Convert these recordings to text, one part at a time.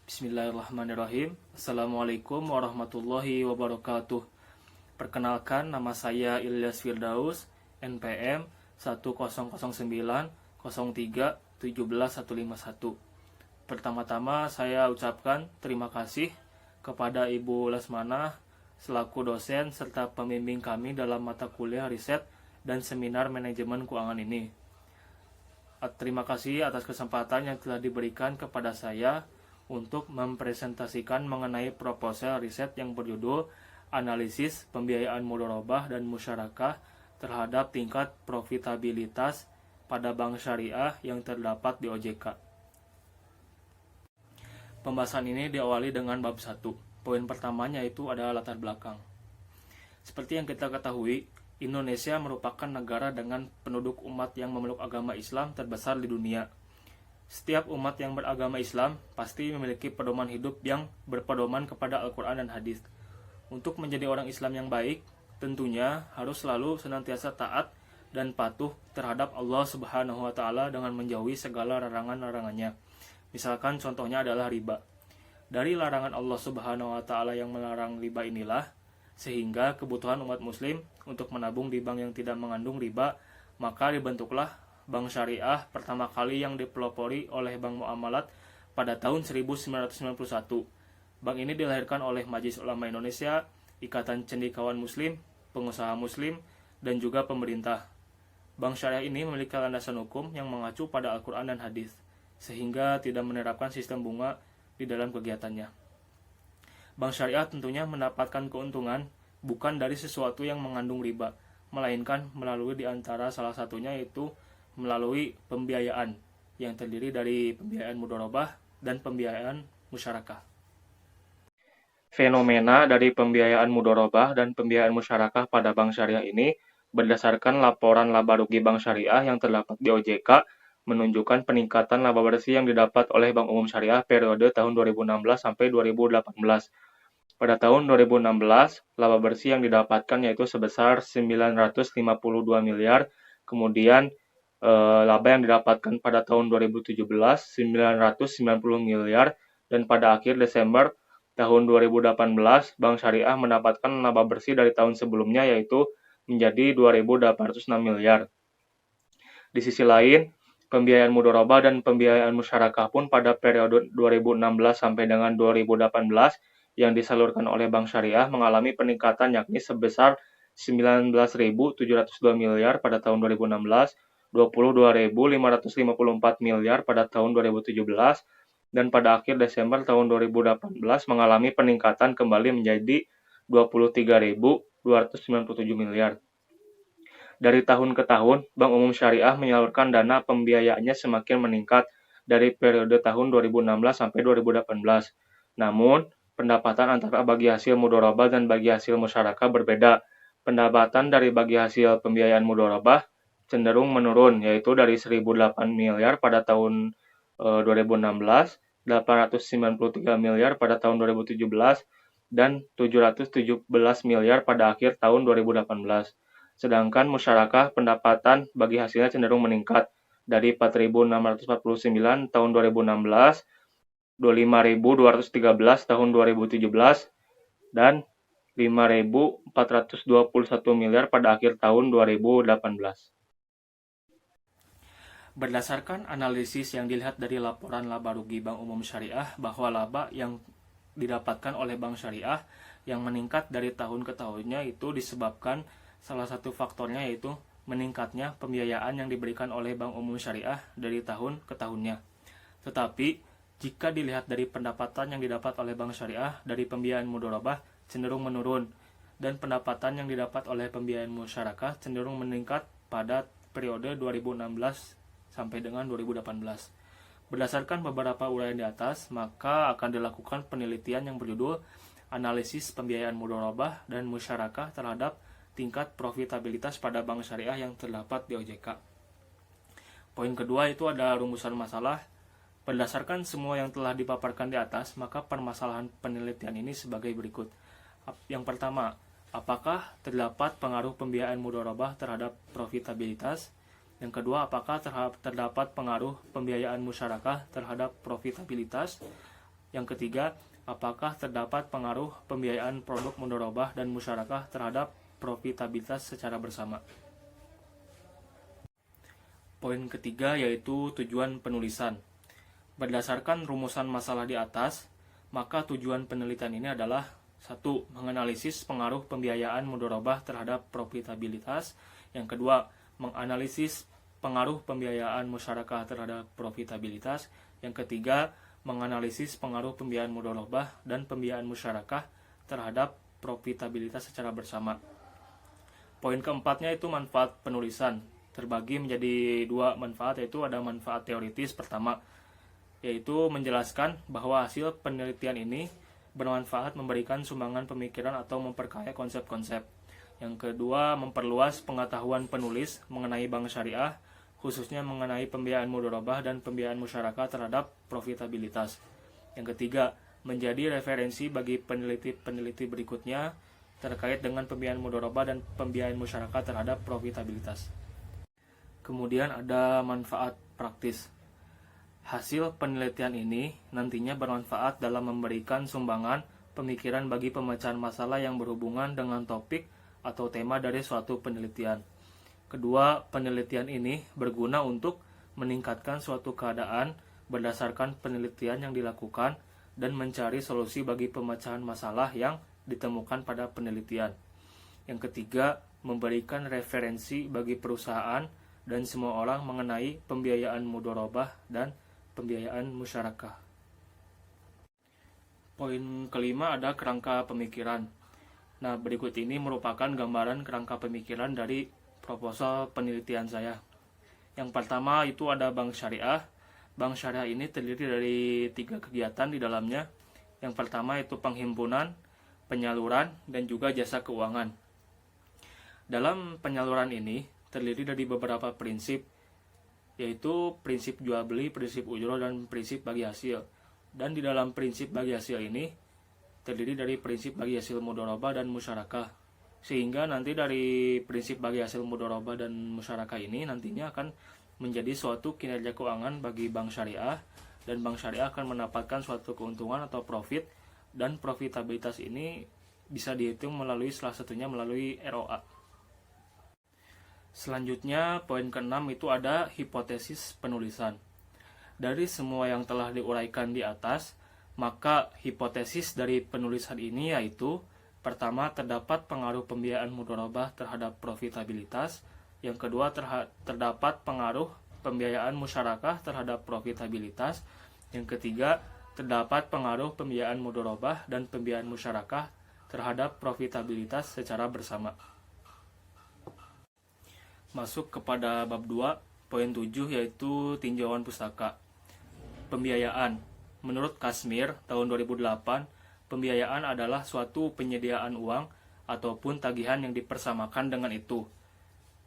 Bismillahirrahmanirrahim. Assalamualaikum warahmatullahi wabarakatuh. Perkenalkan, nama saya Ilyas Firdaus, NPM 10090303151. Pertama-tama saya ucapkan terima kasih kepada Ibu Lesmana selaku dosen serta pembimbing kami dalam mata kuliah riset dan seminar manajemen keuangan ini. Terima kasih atas kesempatan yang telah diberikan kepada saya untuk mempresentasikan mengenai proposal riset yang berjudul Analisis Pembiayaan Mudharabah dan Musyarakah terhadap tingkat profitabilitas pada bank syariah yang terdapat di OJK. Pembahasan ini diawali dengan bab 1. Poin pertamanya itu adalah latar belakang. Seperti yang kita ketahui, Indonesia merupakan negara dengan penduduk umat yang memeluk agama Islam terbesar di dunia. Setiap umat yang beragama Islam pasti memiliki pedoman hidup yang berpedoman kepada Al-Quran dan Hadis. Untuk menjadi orang Islam yang baik, tentunya harus selalu senantiasa taat dan patuh terhadap Allah Subhanahu wa Ta'ala dengan menjauhi segala larangan-larangannya. Misalkan contohnya adalah riba. Dari larangan Allah Subhanahu wa Ta'ala yang melarang riba inilah, sehingga kebutuhan umat Muslim untuk menabung di bank yang tidak mengandung riba, maka dibentuklah Bank Syariah pertama kali yang dipelopori oleh Bank Muamalat pada tahun 1991. Bank ini dilahirkan oleh Majelis Ulama Indonesia, Ikatan Cendekiawan Muslim, pengusaha Muslim, dan juga pemerintah. Bank Syariah ini memiliki landasan hukum yang mengacu pada Al-Quran dan Hadis, sehingga tidak menerapkan sistem bunga di dalam kegiatannya. Bank Syariah tentunya mendapatkan keuntungan bukan dari sesuatu yang mengandung riba, melainkan melalui di antara salah satunya yaitu melalui pembiayaan yang terdiri dari pembiayaan mudharabah dan pembiayaan musyarakah. Fenomena dari pembiayaan mudharabah dan pembiayaan musyarakah pada bank syariah ini berdasarkan laporan laba rugi bank syariah yang terdapat di OJK menunjukkan peningkatan laba bersih yang didapat oleh Bank Umum Syariah periode tahun 2016 sampai 2018. Pada tahun 2016, laba bersih yang didapatkan yaitu sebesar 952 miliar, kemudian laba yang didapatkan pada tahun 2017 990 miliar, dan pada akhir Desember tahun 2018 Bank Syariah mendapatkan laba bersih dari tahun sebelumnya yaitu menjadi 2.806 miliar. Di sisi lain, pembiayaan mudharabah dan pembiayaan musyarakah pun pada periode 2016 sampai dengan 2018 yang disalurkan oleh Bank Syariah mengalami peningkatan yakni sebesar 19.702 miliar pada tahun 2016, 22.554 miliar pada tahun 2017, dan pada akhir Desember tahun 2018 mengalami peningkatan kembali menjadi 23.297 miliar. Dari tahun ke tahun, Bank Umum Syariah menyalurkan dana pembiayaannya semakin meningkat dari periode tahun 2016 sampai 2018. Namun, pendapatan antara bagi hasil mudharabah dan bagi hasil musyarakah berbeda. Pendapatan dari bagi hasil pembiayaan mudharabah cenderung menurun, yaitu dari 1.008 miliar pada tahun 2016, 893 miliar pada tahun 2017, dan 717 miliar pada akhir tahun 2018. Sedangkan musyarakah pendapatan bagi hasilnya cenderung meningkat dari 4.649 tahun 2016, 25.213 tahun 2017, dan 5.421 miliar pada akhir tahun 2018. Berdasarkan analisis yang dilihat dari laporan laba rugi Bank Umum Syariah, bahwa laba yang didapatkan oleh Bank Syariah yang meningkat dari tahun ke tahunnya itu disebabkan salah satu faktornya yaitu meningkatnya pembiayaan yang diberikan oleh Bank Umum Syariah dari tahun ke tahunnya. Tetapi, jika dilihat dari pendapatan yang didapat oleh Bank Syariah dari pembiayaan mudharabah cenderung menurun, dan pendapatan yang didapat oleh pembiayaan musyarakah cenderung meningkat pada periode 2016 sampai dengan 2018. Berdasarkan beberapa uraian di atas, maka akan dilakukan penelitian yang berjudul Analisis Pembiayaan Mudharabah dan Musyarakah terhadap tingkat profitabilitas pada bank syariah yang terdapat di OJK. Poin kedua itu ada rumusan masalah. Berdasarkan semua yang telah dipaparkan di atas, maka permasalahan penelitian ini sebagai berikut. Yang pertama, apakah terdapat pengaruh pembiayaan mudharabah terhadap profitabilitas? Yang kedua, apakah terdapat pengaruh pembiayaan musyarakah terhadap profitabilitas? Yang ketiga, apakah terdapat pengaruh pembiayaan produk mudharabah dan musyarakah terhadap profitabilitas secara bersama. Poin ketiga yaitu tujuan penulisan. Berdasarkan rumusan masalah di atas, maka tujuan penelitian ini adalah 1. Menganalisis pengaruh pembiayaan mudharabah terhadap profitabilitas. Yang kedua, menganalisis pengaruh pembiayaan musyarakah terhadap profitabilitas. Yang ketiga, menganalisis pengaruh pembiayaan mudharabah dan pembiayaan musyarakah terhadap profitabilitas secara bersama. Poin keempatnya itu manfaat penulisan. Terbagi menjadi 2 manfaat, yaitu ada manfaat teoritis pertama, yaitu menjelaskan bahwa hasil penelitian ini bermanfaat memberikan sumbangan pemikiran atau memperkaya konsep-konsep. Yang kedua, memperluas pengetahuan penulis mengenai bank syariah, khususnya mengenai pembiayaan mudharabah dan pembiayaan musyarakah terhadap profitabilitas. Yang ketiga, menjadi referensi bagi peneliti-peneliti berikutnya terkait dengan pembiayaan mudharabah dan pembiayaan musyarakah terhadap profitabilitas. Kemudian ada manfaat praktis. Hasil penelitian ini nantinya bermanfaat dalam memberikan sumbangan pemikiran bagi pemecahan masalah yang berhubungan dengan topik atau tema dari suatu penelitian. Kedua, penelitian ini berguna untuk meningkatkan suatu keadaan berdasarkan penelitian yang dilakukan dan mencari solusi bagi pemecahan masalah yang ditemukan pada penelitian. Yang ketiga, memberikan referensi bagi perusahaan dan semua orang mengenai pembiayaan mudharabah dan pembiayaan musyarakah. Poin kelima ada kerangka pemikiran. Nah, berikut ini merupakan gambaran kerangka pemikiran dari proposal penelitian saya. Yang pertama itu ada bank syariah. Bank syariah ini terdiri dari 3 kegiatan di dalamnya. Yang pertama itu penghimpunan, penyaluran, dan juga jasa keuangan. Dalam penyaluran ini terdiri dari beberapa prinsip, yaitu prinsip jual beli, prinsip ujroh, dan prinsip bagi hasil. Dan di dalam prinsip bagi hasil ini terdiri dari prinsip bagi hasil mudharabah dan musyarakah. Sehingga nanti dari prinsip bagi hasil mudharabah dan musyarakah ini nantinya akan menjadi suatu kinerja keuangan bagi bank syariah, dan bank syariah akan mendapatkan suatu keuntungan atau profit, dan profitabilitas ini bisa dihitung melalui salah satunya melalui ROA. Selanjutnya, poin ke-6 itu ada hipotesis penulisan. Dari semua yang telah diuraikan di atas, maka hipotesis dari penulisan ini yaitu pertama, terdapat pengaruh pembiayaan mudharabah terhadap profitabilitas. Yang kedua, terdapat pengaruh pembiayaan musyarakah terhadap profitabilitas. Yang ketiga, terdapat pengaruh pembiayaan mudharabah dan pembiayaan musyarakah terhadap profitabilitas secara bersama. Masuk kepada bab 2, poin 7 yaitu tinjauan pustaka. Pembiayaan. Menurut Kashmir tahun 2008, pembiayaan adalah suatu penyediaan uang ataupun tagihan yang dipersamakan dengan itu,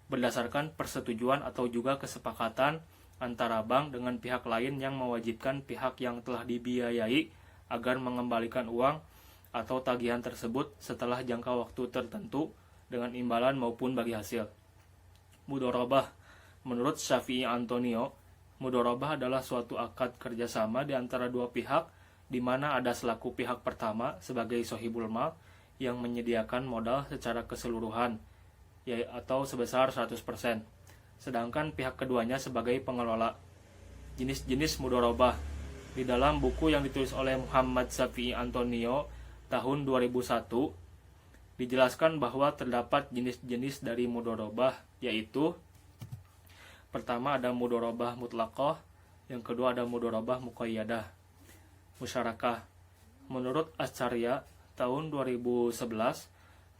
berdasarkan persetujuan atau juga kesepakatan antara bank dengan pihak lain yang mewajibkan pihak yang telah dibiayai agar mengembalikan uang atau tagihan tersebut setelah jangka waktu tertentu dengan imbalan maupun bagi hasil. Mudharabah. Menurut Syafi'i Antonio, mudharabah adalah suatu akad kerjasama di antara dua pihak di mana ada selaku pihak pertama sebagai sohibul mal yang menyediakan modal secara keseluruhan atau sebesar 100%, sedangkan pihak keduanya sebagai pengelola. Jenis-jenis mudharabah. Di dalam buku yang ditulis oleh Muhammad Syafi'i Antonio tahun 2001 dijelaskan bahwa terdapat jenis-jenis dari mudharabah, yaitu pertama ada mudharabah mutlaqah, yang kedua ada mudharabah muqayyadah. Musyarakah. Menurut Acarya tahun 2011,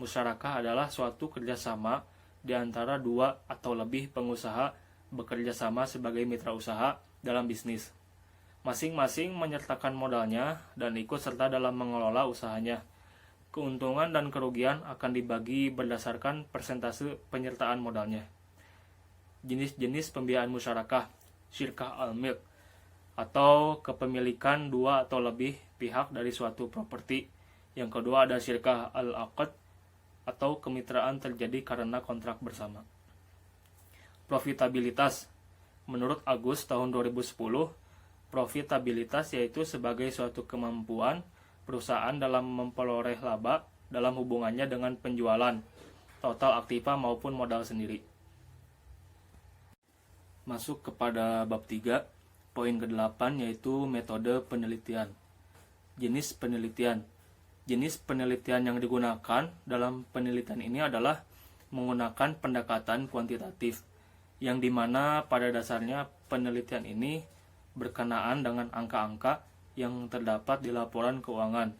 musyarakah adalah suatu kerjasama di antara 2 atau lebih pengusaha bekerja sama sebagai mitra usaha dalam bisnis. Masing-masing menyertakan modalnya dan ikut serta dalam mengelola usahanya. Keuntungan dan kerugian akan dibagi berdasarkan persentase penyertaan modalnya. Jenis-jenis pembiayaan musyarakah. Syirkah al-milk, atau kepemilikan 2 atau lebih pihak dari suatu properti. Yang kedua ada syirkah al-aqd, atau kemitraan terjadi karena kontrak bersama. Profitabilitas. Menurut Agus tahun 2010, Profitabilitas yaitu sebagai suatu kemampuan perusahaan dalam memperoleh laba dalam hubungannya dengan penjualan, total aktiva maupun modal sendiri. Masuk kepada bab 3, poin ke-8 yaitu metode penelitian. Jenis penelitian. Jenis penelitian yang digunakan dalam penelitian ini adalah menggunakan pendekatan kuantitatif, yang dimana pada dasarnya penelitian ini berkenaan dengan angka-angka yang terdapat di laporan keuangan.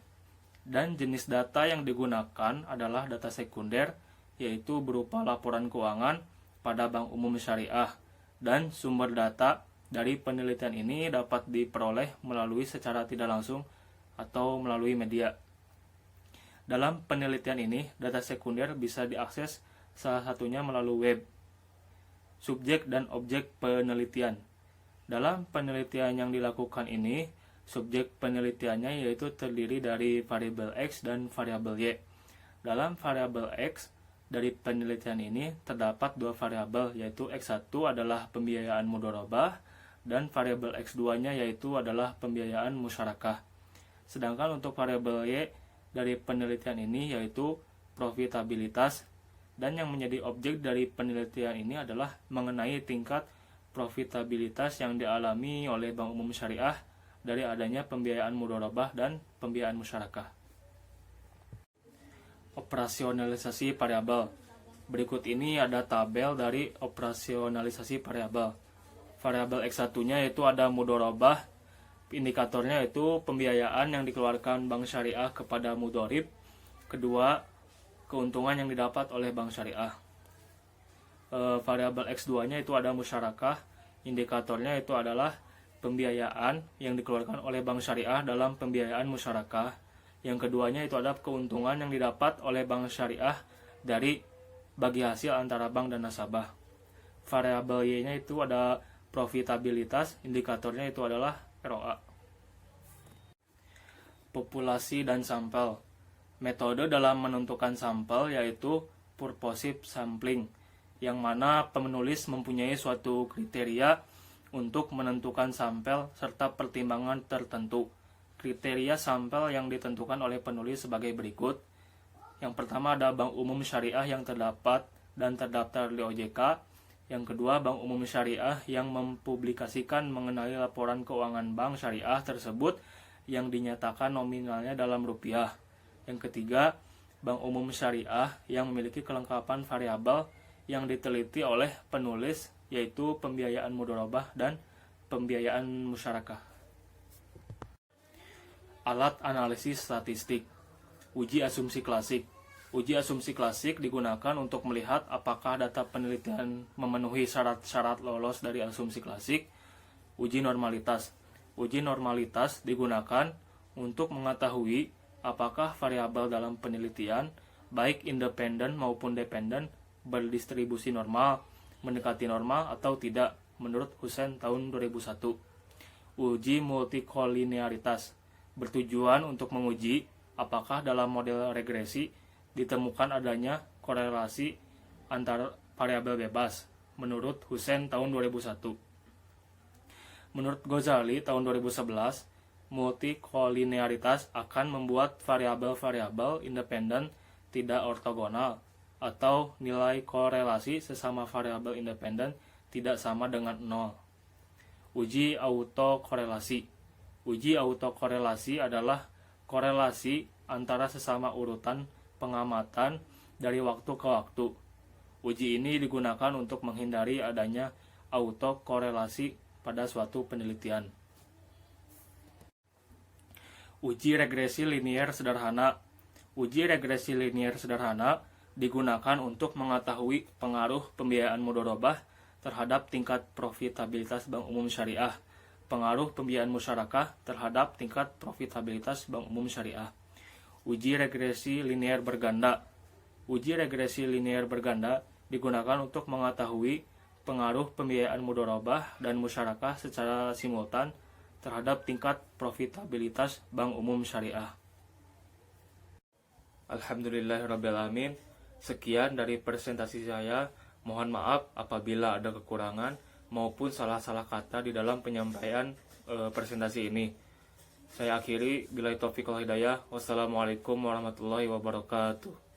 Dan jenis data yang digunakan adalah data sekunder, yaitu berupa laporan keuangan pada Bank Umum Syariah. Dan sumber data dari penelitian ini dapat diperoleh melalui secara tidak langsung atau melalui media. Dalam penelitian ini, data sekunder bisa diakses salah satunya melalui web. Subjek dan objek penelitian. Dalam penelitian yang dilakukan ini, subjek penelitiannya yaitu terdiri dari variabel X dan variabel Y. Dalam variabel X, dari penelitian ini terdapat dua variabel, yaitu X1 adalah pembiayaan mudharabah dan variabel X2-nya yaitu adalah pembiayaan musyarakah. Sedangkan untuk variabel Y dari penelitian ini yaitu profitabilitas, dan yang menjadi objek dari penelitian ini adalah mengenai tingkat profitabilitas yang dialami oleh Bank Umum Syariah dari adanya pembiayaan mudharabah dan pembiayaan musyarakah. Operasionalisasi variabel. Berikut ini ada tabel dari operasionalisasi variabel. Variabel X1-nya yaitu ada mudharabah, indikatornya yaitu pembiayaan yang dikeluarkan Bank Syariah kepada mudharib. Kedua, keuntungan yang didapat oleh Bank Syariah. Variabel X2-nya itu ada musyarakah, indikatornya itu adalah pembiayaan yang dikeluarkan oleh Bank Syariah dalam pembiayaan musyarakah. Yang keduanya itu ada keuntungan yang didapat oleh Bank Syariah dari bagi hasil antara bank dan nasabah. Variabel Y-nya itu ada profitabilitas, indikatornya itu adalah ROA. Populasi dan sampel. Metode dalam menentukan sampel yaitu purposive sampling, yang mana penulis mempunyai suatu kriteria untuk menentukan sampel serta pertimbangan tertentu. Kriteria sampel yang ditentukan oleh penulis sebagai berikut. Yang pertama ada Bank Umum Syariah yang terdapat dan terdaftar di OJK. Yang kedua, Bank Umum Syariah yang mempublikasikan mengenai laporan keuangan bank syariah tersebut yang dinyatakan nominalnya dalam rupiah. Yang ketiga, Bank Umum Syariah yang memiliki kelengkapan variabel yang diteliti oleh penulis, yaitu pembiayaan mudharabah dan pembiayaan musyarakah. Alat analisis statistik. Uji asumsi klasik. Uji asumsi klasik digunakan untuk melihat apakah data penelitian memenuhi syarat-syarat lolos dari asumsi klasik. Uji normalitas. Uji normalitas digunakan untuk mengetahui apakah variabel dalam penelitian, baik independen maupun dependen, berdistribusi normal, mendekati normal atau tidak, menurut Husain tahun 2001. Uji multikolinearitas bertujuan untuk menguji apakah dalam model regresi ditemukan adanya korelasi antara variabel bebas, menurut Husain tahun 2001. Menurut Ghazali tahun 2011, multikolinearitas akan membuat variabel-variabel independen tidak ortogonal, atau nilai korelasi sesama variabel independen tidak sama dengan 0. Uji autokorelasi. Uji autokorelasi adalah korelasi antara sesama urutan pengamatan dari waktu ke waktu. Uji ini digunakan untuk menghindari adanya autokorelasi pada suatu penelitian. Uji regresi linier sederhana. Uji regresi linier sederhana digunakan untuk mengetahui pengaruh pembiayaan mudharabah terhadap tingkat profitabilitas Bank Umum Syariah, pengaruh pembiayaan musyarakah terhadap tingkat profitabilitas Bank Umum Syariah. Uji regresi linier berganda. Uji regresi linier berganda digunakan untuk mengetahui pengaruh pembiayaan mudharabah dan musyarakah secara simultan terhadap tingkat profitabilitas Bank Umum Syariah. Alhamdulillahirrabbilalamin. Sekian dari presentasi saya. Mohon maaf apabila ada kekurangan maupun salah-salah kata di dalam penyampaian presentasi ini. Saya akhiri, billahi taufiq wal hidayah. Wassalamualaikum warahmatullahi wabarakatuh.